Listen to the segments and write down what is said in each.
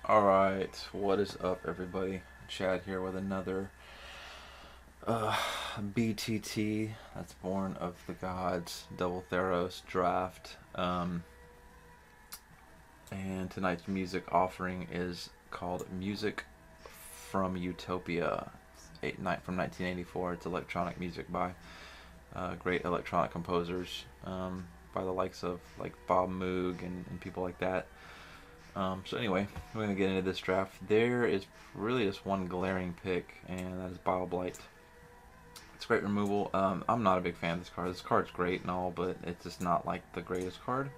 Alright, what is up, everybody? Chad here with another BTT, that's Born of the Gods, Double Theros draft. And tonight's music offering is called Music from Utopia. It's from 1984. It's electronic music by great electronic composers by the likes of like Bob Moog and people like that. So anyway, we're going to get into this draft. There is really just one glaring pick, and that is Blight. It's great removal. I'm not a big fan of this card. This card's great and all, but it's just not like the greatest card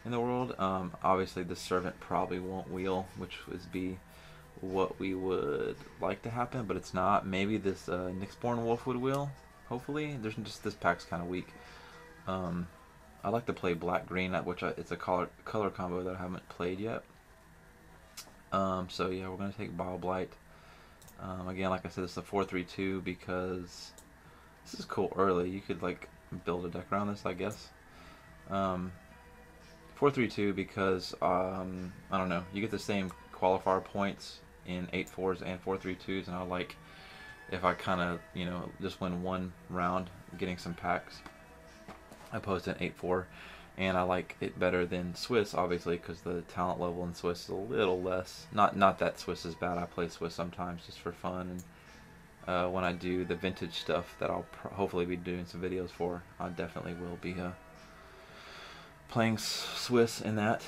in the world. Obviously, the Servant probably won't wheel, which would be what we would like to happen, but it's not. Maybe this Nyxborn Wolf would wheel. Hopefully, there's just this pack's kind of weak. I like to play black-green, it's a color combo that I haven't played yet. So yeah, we're going to take Blight. Again, like I said, it's a 4-3-2 because this is cool early. You could like build a deck around this, I guess. 4-3-2 because, I don't know, you get the same qualifier points in 8-4s and 4-3-2s, and I like if I kind of, just win one round getting some packs opposed to an 8-4, and I like it better than Swiss, obviously, because the talent level in Swiss is a little less. Not that Swiss is bad. I play Swiss sometimes just for fun, and when I do the vintage stuff that I'll hopefully be doing some videos for, I definitely will be playing Swiss in that.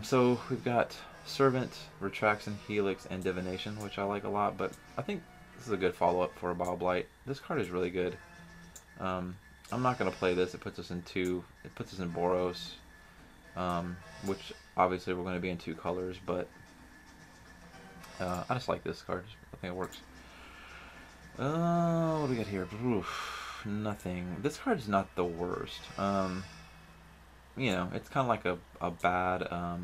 So we've got Servant, Retraction, Helix, and Divination, which I like a lot, but I think this is a good follow-up for a Blight. This card is really good. I'm not going to play this. It puts us in Boros, which obviously we're going to be in 2 colors, but I just like this card. I think it works. What do we got here? Oof, nothing. This card's not the worst. It's kind of like a bad, what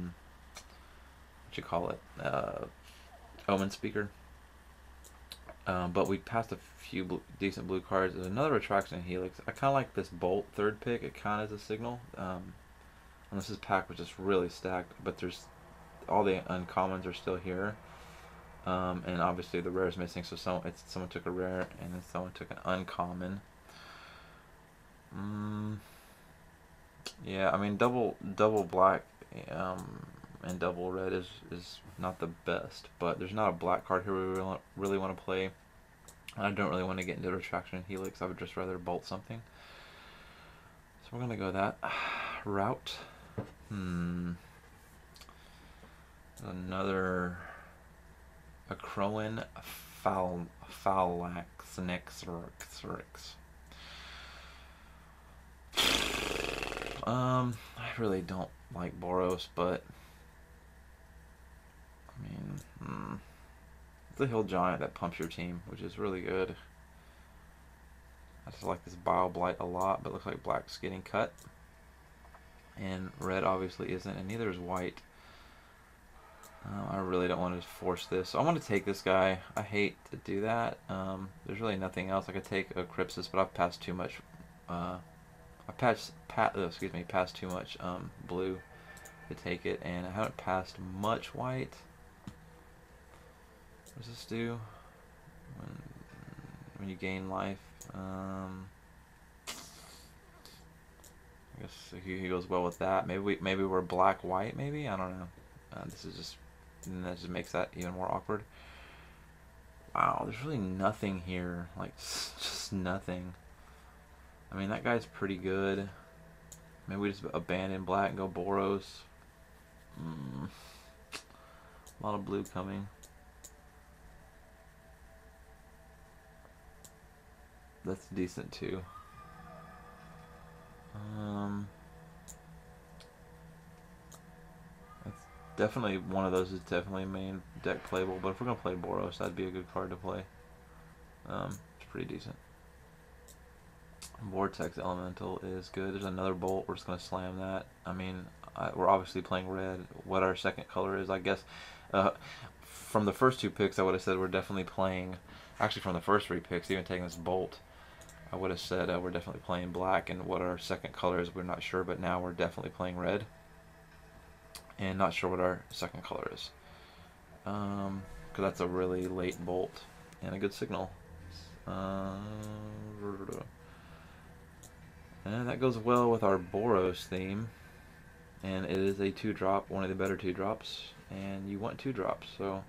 you call it, Omen Speaker. But we passed a few decent blue cards. There's another Retraction and Helix. I kind of like this Bolt third pick. It kind of is a signal. Unless this pack was just really stacked, but there's all the uncommons are still here. And obviously the rare is missing, so someone took a rare and then someone took an uncommon. Yeah, I mean double black and double red is not the best, but there's not a black card here we really want to play. I don't really want to get into Retraction and Helix. I would just rather bolt something. So we're gonna go that route. Another Acroan Phalanx. I really don't like Boros, but I mean, it's a Hill Giant that pumps your team, which is really good. I just like this Blight a lot, but it looks like black's getting cut. And red obviously isn't, and neither is white. I really don't want to force this. So I want to take this guy. I hate to do that. There's really nothing else. I could take a Crypsis, but I've passed too much. Passed too much blue to take it, and I haven't passed much white. What does this do? When you gain life, I guess he goes well with that. Maybe we're black white. Maybe, I don't know. This is just, and that just makes that even more awkward. Wow, there's really nothing here. Like just nothing. I mean, that guy's pretty good. Maybe we just abandon black and go Boros. A lot of blue coming. That's decent too. That's definitely one of those is definitely main deck playable. But if we're gonna play Boros, that'd be a good card to play. It's pretty decent. Vortex Elemental is good. There's another Bolt. We're just gonna slam that. I mean, we're obviously playing red. What our second color is, I guess. From the first 2 picks, I would have said we're definitely playing. Actually, from the first 3 picks, even taking this Bolt, I would have said we're definitely playing black, and what our second color is, we're not sure, but now we're definitely playing red. And not sure what our second color is. Because that's a really late bolt and a good signal. And that goes well with our Boros theme. And it is a 2-drop, one of the better 2-drops. And you want 2-drops, so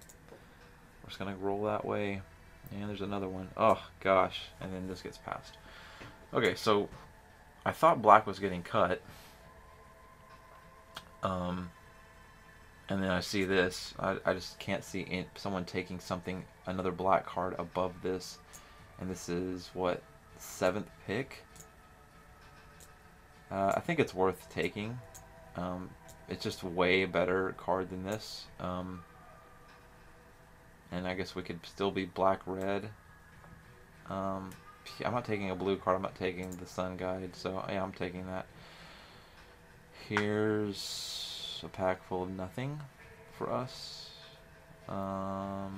we're just going to roll that way. And there's another one. Oh, gosh. And then this gets passed. Okay, so I thought black was getting cut. And then I see this. I just can't see someone taking something, another black card above this. And this is, what, 7th pick? I think it's worth taking. It's just a way better card than this. And I guess we could still be black-red. I'm not taking a blue card. I'm not taking the Sun Guide. So, yeah, I'm taking that. Here's a pack full of nothing for us. I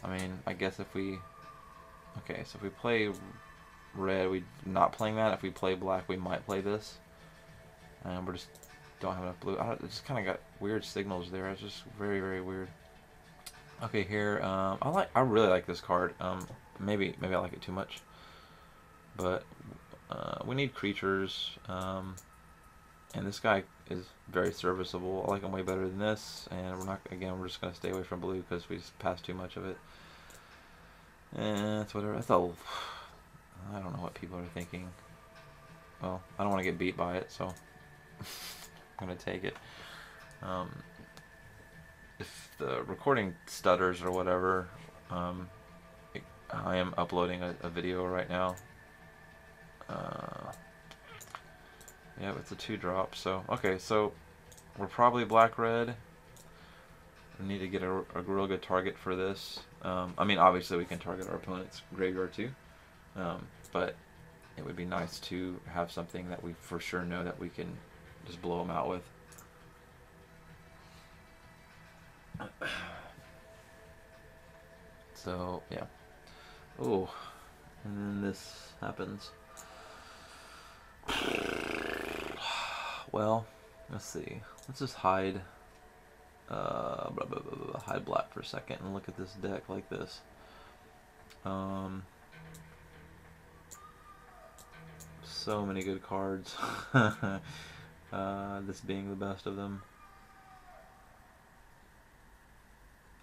mean, I guess if we... Okay, so if we play red, we're not playing that. If we play black, we might play this. And we're just don't have enough blue. It just kind of got weird signals there. It's just very, very weird. Okay, here, I really like this card. Maybe I like it too much. But we need creatures. And this guy is very serviceable. I like him way better than this. And we're just gonna stay away from blue because we just passed too much of it. And that's whatever. That's all. I don't know what people are thinking. Well, I don't want to get beat by it, so I'm gonna take it. If the recording stutters or whatever, I am uploading a video right now. Yeah, it's a 2-drop. So okay, so we're probably black-red. We need to get a real good target for this. I mean, obviously we can target our opponent's graveyard too, but it would be nice to have something that we for sure know that we can just blow them out with. So yeah. Oh, and then this happens. Well, let's see. Let's just hide. Hide black for a second and look at this deck like this. So many good cards. This being the best of them.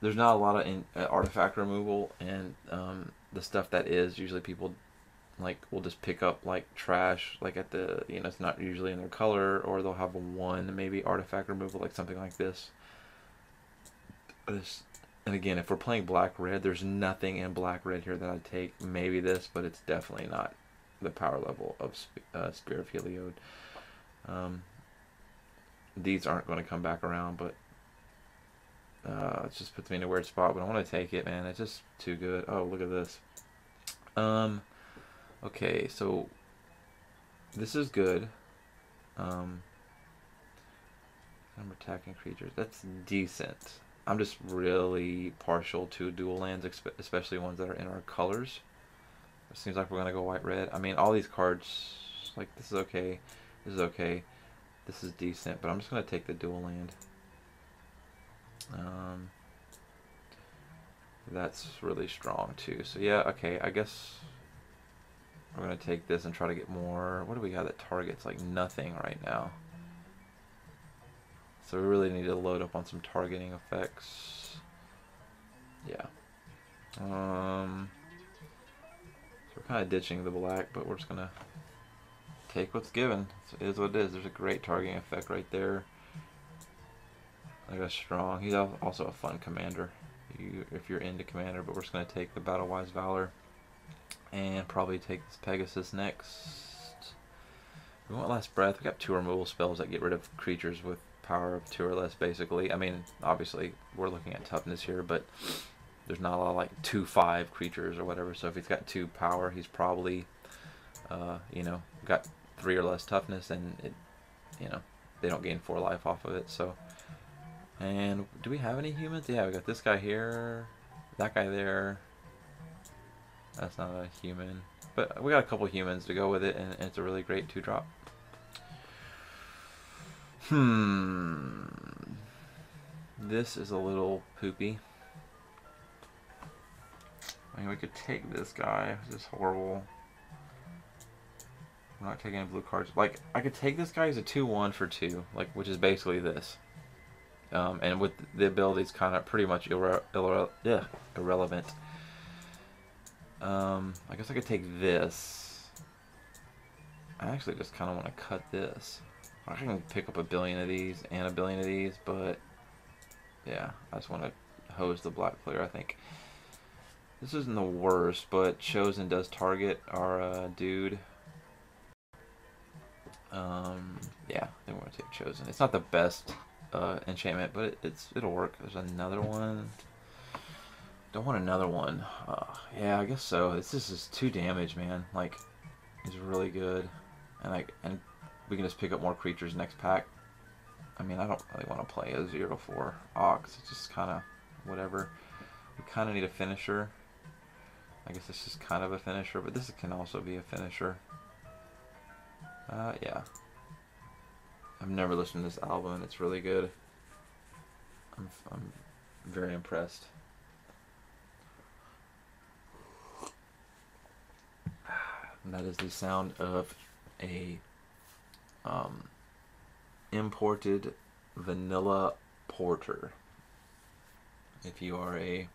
There's not a lot of artifact removal, and the stuff that is, usually people will just pick up like trash, like at the, it's not usually in their color, or they'll have one maybe artifact removal, like something like this. And again, if we're playing black-red, there's nothing in black-red here that I'd take. Maybe this, but it's definitely not the power level of Spear of Heliod. These aren't going to come back around, but it just puts me in a weird spot. But I want to take it, man. It's just too good. Oh, look at this. Okay, so this is good. I'm attacking creatures. That's decent. I'm just really partial to dual lands, especially ones that are in our colors. It seems like we're going to go white-red. I mean, all these cards, like, this is okay. This is okay. This is decent, but I'm just going to take the dual land. That's really strong, too. So, yeah, okay, I guess we're going to take this and try to get more. What do we got that targets? Like, nothing right now. So we really need to load up on some targeting effects. Yeah. So we're kind of ditching the black, but we're just going to take what's given. So it is what it is. There's a great targeting effect right there. Like a strong. He's also a fun commander if you're into commander, but we're just going to take the Battle-Wise Valor and probably take this Pegasus next. We want Last Breath. We got 2 removal spells that get rid of creatures with power of 2 or less, basically. I mean, obviously we're looking at toughness here, but there's not a lot of like 2/5 creatures or whatever. So if he's got 2 power, he's probably got 3 or less toughness, and they don't gain 4 life off of it. So, and do we have any humans? Yeah, we got this guy here, that guy there. That's not a human, but we got a couple humans to go with it, and it's a really great This is a little poopy. I mean, we could take this guy. This is horrible. I'm not taking any blue cards. Like, I could take this guy as a 2/1 for 2, like, which is basically this. And with the abilities kind of pretty much irrelevant. I guess I could take this. I actually just kind of want to cut this. I can pick up a billion of these and a billion of these, but yeah, I just want to hose the black player, I think. This isn't the worst, but Chosen does target our dude. Yeah, I think we're going to take Chosen. It's not the best enchantment, but it'll work. There's another one. Don't want another one. Yeah, I guess so. This is 2 damage, man. Like, it's really good, and we can just pick up more creatures next pack. I mean, I don't really want to play a 0/4 Ox. It's just kind of whatever. We kind of need a finisher. I guess this is kind of a finisher, but this can also be a finisher. Yeah. I've never listened to this album, and it's really good. I'm very impressed. And that is the sound of a imported vanilla porter. If you are a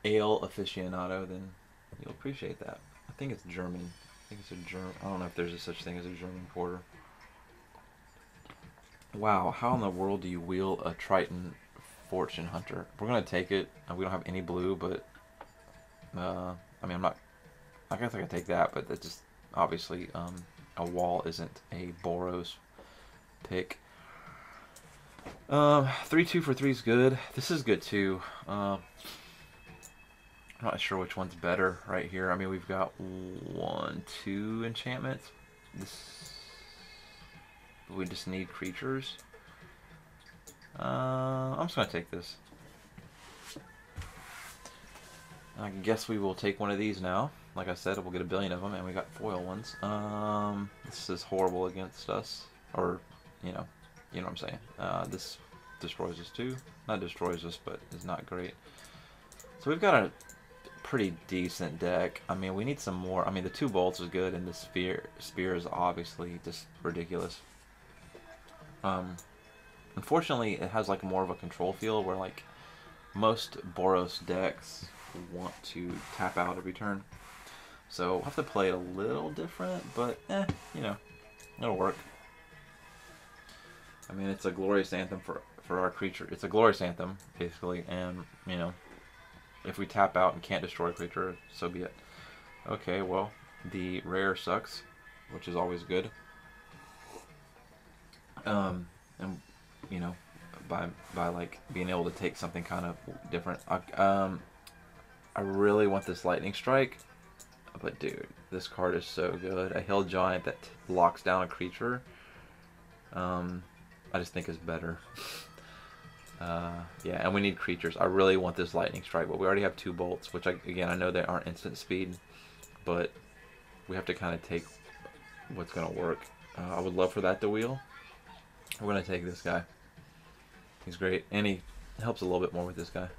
ale aficionado, then you'll appreciate that. I think it's German. I think it's a German. I don't know if there's a such thing as a German porter. Wow, how in the world do you wheel a Triton Fortune Hunter? We're gonna take it. We don't have any blue, but I mean, I'm not. I guess I could take that, but that just obviously a wall isn't a Boros pick. 3/2 for 3 is good. This is good too. I'm not sure which one's better right here. I mean, we've got 1, 2 enchantments. We just need creatures. I'm just gonna take this. I guess we will take one of these now. Like I said, we'll get a billion of them, and we got foil ones. This is horrible against us, or you know what I'm saying. This destroys us too. Not destroys us, but is not great. So we've got a pretty decent deck. I mean, we need some more. I mean, the 2 bolts is good, and the spear is obviously just ridiculous. Unfortunately, it has like more of a control feel, where like most Boros decks want to tap out every turn. So we'll have to play it a little different, but you know, it'll work. I mean, it's a glorious anthem for our creature. It's a glorious anthem, basically, and you know, if we tap out and can't destroy a creature, so be it. Okay, well, the rare sucks, which is always good. And you know, by like being able to take something kind of different. I really want this lightning strike, but dude, this card is so good. A hill giant that locks down a creature. I just think is better. Yeah, and we need creatures. I really want this lightning strike, but we already have 2 bolts, which again I know they aren't instant speed, but we have to kind of take what's gonna work. I would love for that to wheel. We're gonna take this guy. He's great, and he helps a little bit more with this guy.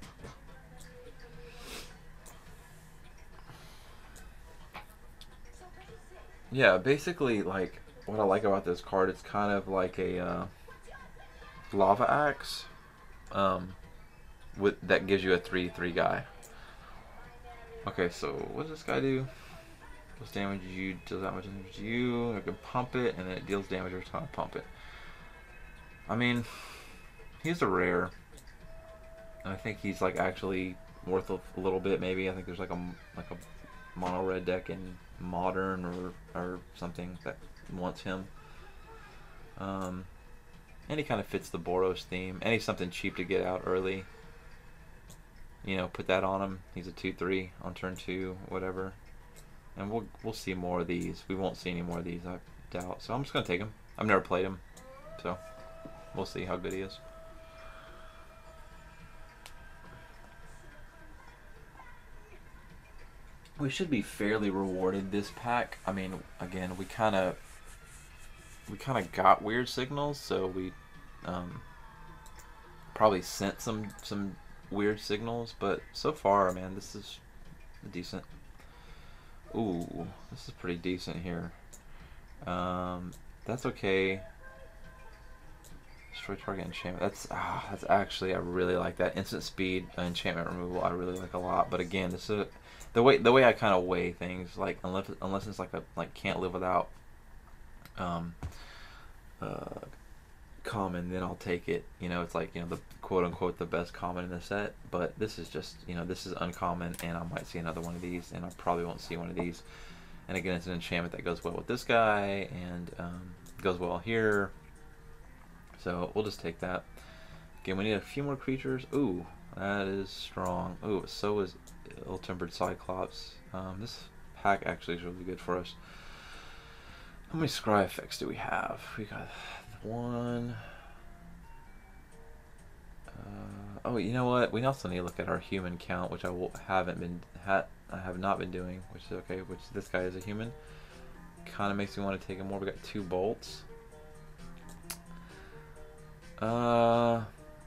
Yeah, basically, like, what I like about this card, it's kind of like a lava axe that gives you a 3/3 guy. Okay, so what does this guy do? Deals damage you, deals that much damage to you. I can pump it, and then it deals damage every time I pump it. I mean, he's a rare, and I think he's like actually worth a little bit. Maybe I think there's like a mono red deck in Modern or something that wants him. And he kind of fits the Boros theme, and he's something cheap to get out early. You know, put that on him. He's a 2/3 on turn 2, whatever. And we'll see more of these. We won't see any more of these, I doubt. So I'm just gonna take him. I've never played him, so we'll see how good he is. We should be fairly rewarded this pack. I mean, again, we kind of got weird signals, so we probably sent some weird signals, but so far, man, this is decent. Ooh, this is pretty decent here. That's okay. Destroy target enchantment. That's actually, I really like that instant speed enchantment removal. I really like a lot. But again, this is the way I kind of weigh things. Like unless it's like can't live without uh, common, then I'll take it. You know, it's like, you know, the quote unquote the best common in the set. But this is just, you know, this is uncommon, and I might see another one of these, and I probably won't see one of these. And again, it's an enchantment that goes well with this guy, and goes well here. So we'll just take that. Again, we need a few more creatures. Ooh, that is strong. Ooh, so is Ill-Tempered Cyclops. This pack actually is really good for us. How many scry effects do we have? We got one. Oh, you know what? We also need to look at our human count, which I have not been doing, which is okay. Which this guy is a human. Kind of makes me want to take him more. We got 2 bolts.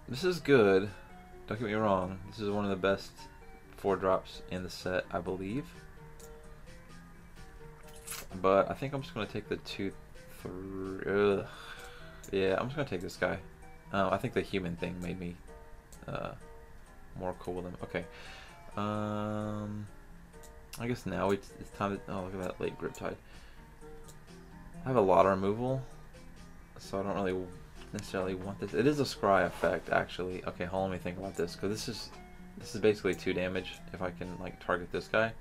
This is good. Don't get me wrong. This is one of the best 4-drops in the set, I believe. But I think I'm just gonna take the 2, 3. Ugh. Yeah, I'm just gonna take this guy. I think the human thing made me more cool with him. Okay. I guess now it's time to. Oh, look at that late Griptide. I have a lot of removal, so I don't really necessarily want this. It is a scry effect, actually. Okay, hold on, let me think about this, because this is basically 2 damage if I can like target this guy.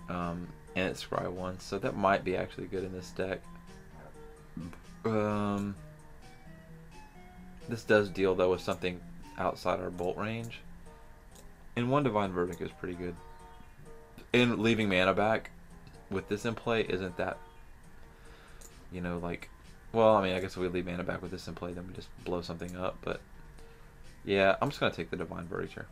And it's scry 1, so that might be actually good in this deck. This does deal though with something outside our bolt range, and 1 Divine Verdict is pretty good. And leaving mana back with this in play isn't that, you know, like, well, I mean, I guess if we leave mana back with this in play, then we just blow something up. But yeah, I'm just gonna take the Divine Verdict here,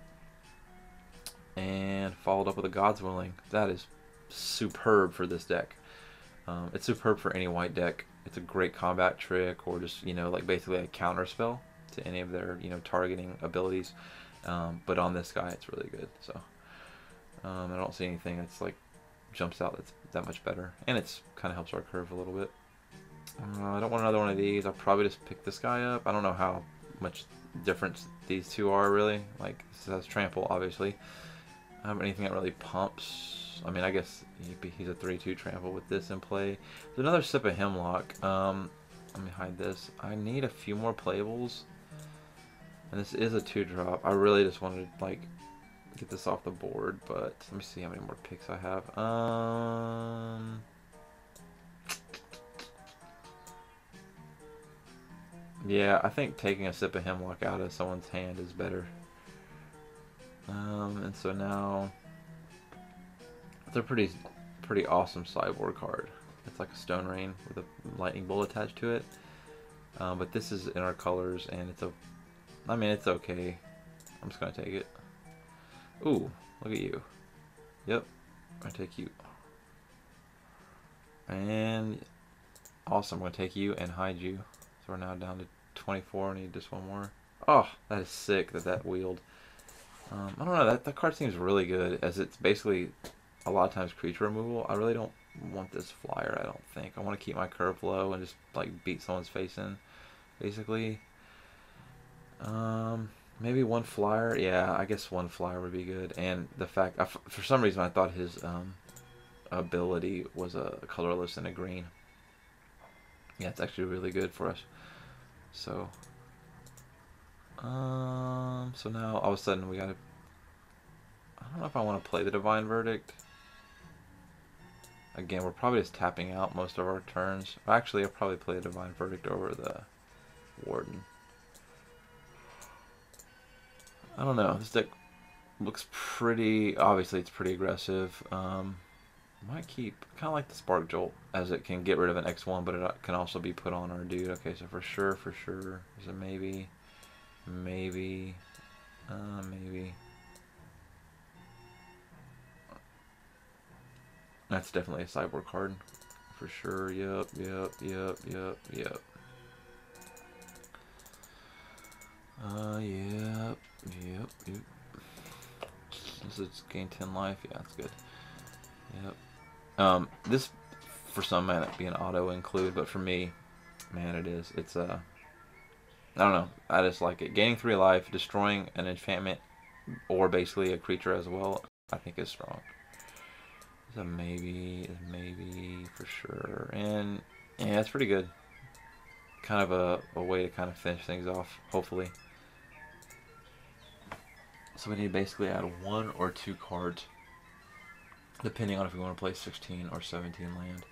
and followed up with a God's Willing. That is superb for this deck. It's superb for any white deck. It's a great combat trick, or just, you know, like basically a counter spell to any of their, you know, targeting abilities. But on this guy, it's really good. So I don't see anything that's like jumps out that's that much better, and it's kind of helps our curve a little bit. I don't want another one of these. I'll probably just pick this guy up. I don't know how much difference these two are really. Like, this has trample, obviously. I don't have anything that really pumps. I mean, I guess he's a 3/2 trample with this in play. There's another Sip of Hemlock. Let me hide this. I need a few more playables, and this is a 2-drop. I really just wanted to like get this off the board, but let me see how many more picks I have. Yeah, I think taking a Sip of Hemlock out of someone's hand is better. And so now it's a pretty awesome sideboard card. It's like a Stone Rain with a lightning bolt attached to it. But this is in our colors, and I mean, it's okay. I'm just gonna take it. Ooh, look at you. Yep, I'm gonna take you. And awesome, I'm gonna take you and hide you. So we're now down to 24. I need just 1 more. Oh, that is sick that wheeled. I don't know, that card seems really good, as it's basically a lot of times creature removal. I really don't want this flyer, I don't think. I want to keep my curve low and just like beat someone's face in, basically. Maybe 1 flyer. Yeah, I guess 1 flyer would be good. And the fact, for some reason I thought his ability was a colorless and a green. Yeah, it's actually really good for us. So so now all of a sudden we gotta, I don't know if I want to play the Divine Verdict. Again, we're probably just tapping out most of our turns. Actually, I'll probably play the Divine Verdict over the Warden. I don't know, this deck looks pretty, obviously it's pretty aggressive. Might keep, kind of like the Spark Jolt, as it can get rid of an X1, but it can also be put on our dude. Okay, so for sure, there's a maybe. That's definitely a sideboard card, for sure. Yep. Yep. This is gain 10 life. Yeah, that's good. Yep. This for some might be an auto include, but for me, man, it is. It's I don't know. I just like it. Gaining 3 life, destroying an enchantment, or basically a creature as well, I think is strong. It's a maybe for sure. And yeah, it's pretty good. Kind of a way to kind of finish things off, hopefully. So we need to basically add 1 or 2 cards, depending on if we want to play 16 or 17 land.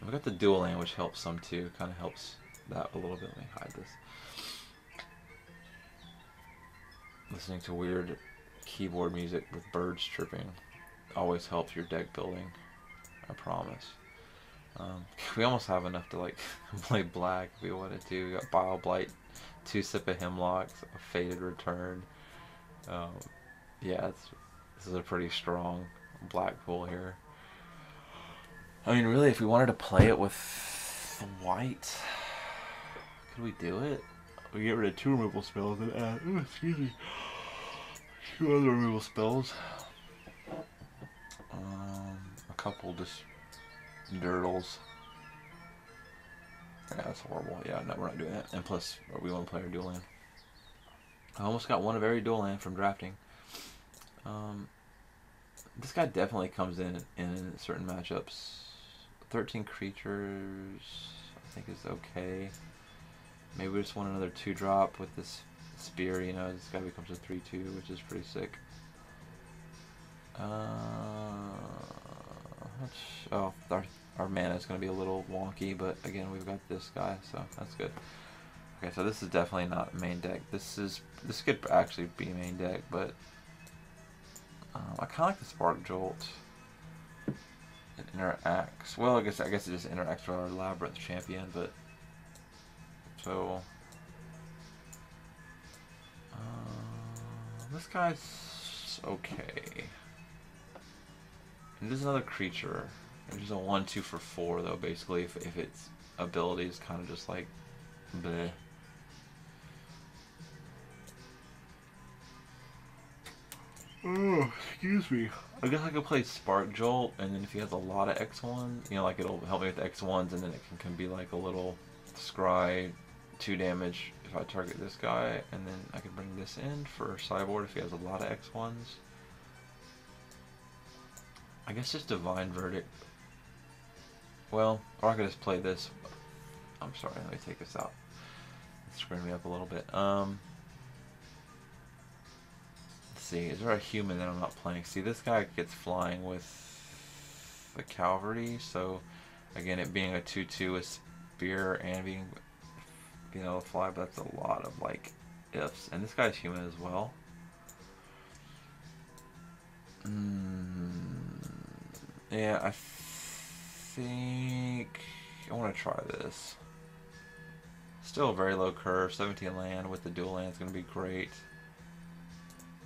We got the dual land, which helps some too. Kind of helps that a little bit. Let me hide this. Listening to weird keyboard music with birds chirping always helps your deck building, I promise. We almost have enough to like play black if we wanted to. We got Bile Blight, 2 Sip of Hemlocks, a Faded Return. Yeah, this is a pretty strong black pool here. I mean, really, if we wanted to play it with white, could we do it? We get rid of 2 removal spells and add, excuse me, 2 other removal spells. A couple just dirtles. Yeah, that's horrible. Yeah, no, we're not doing that. And plus, we want to play our dual land. I almost got one of every dual land from drafting. This guy definitely comes in certain matchups. 13 creatures, I think is okay. Maybe we just want another 2-drop with this spear. You know, this guy becomes a 3/2, which is pretty sick. Oh, our mana is going to be a little wonky, but again, we've got this guy, so that's good. Okay, so this is definitely not main deck. This could actually be main deck, but I kind of like the Spark Jolt. It interacts. Well, I guess it just interacts with our Labyrinth champion, but so this guy's okay. And this is another creature. It's just a 1/2 for 4 though. Basically, if its ability is kind of just like bleh. Oh, excuse me. I guess I could play Spark Jolt, and then if he has a lot of X1s, you know, like it'll help me with the X1s, and then it can be like a little scry 2 damage if I target this guy, and then I can bring this in for sideboard if he has a lot of X1s. I guess just Divine Verdict. Well, or I could just play this. I'm sorry, let me take this out. It's screwing me up a little bit. See, is there a human that I'm not playing? See, this guy gets flying with the cavalry, so again, it being a 2/2 with spear and being, you know, fly, but that's a lot of like ifs. And this guy's human as well. Yeah, I think I want to try this. Still a very low curve, 17 land with the dual land is going to be great.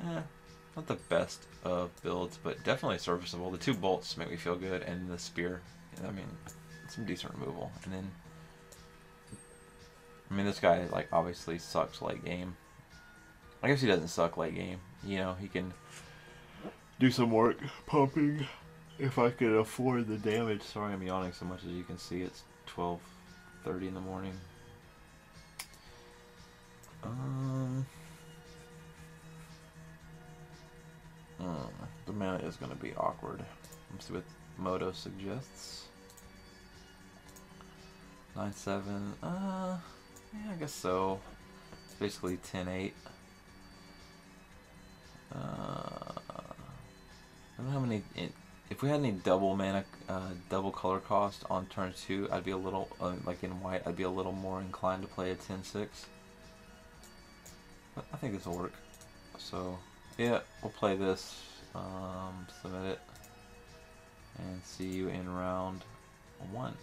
Not the best of builds, but definitely serviceable. The 2 bolts make me feel good, and the spear, I mean, some decent removal. And then, I mean, this guy, like, obviously sucks late game. I guess he doesn't suck late game. You know, he can do some work pumping if I could afford the damage. Sorry I'm yawning so much. As you can see, it's 12:30 in the morning. The mana is going to be awkward. Let's see what Moto suggests. 9/7. Yeah, I guess so. It's basically 10/8. I don't know how many. If we had any double mana, double color cost on turn 2, I'd be a little like in white. I'd be a little more inclined to play a 10/6. But I think this will work. So yeah, we'll play this. Submit it, and see you in round 1.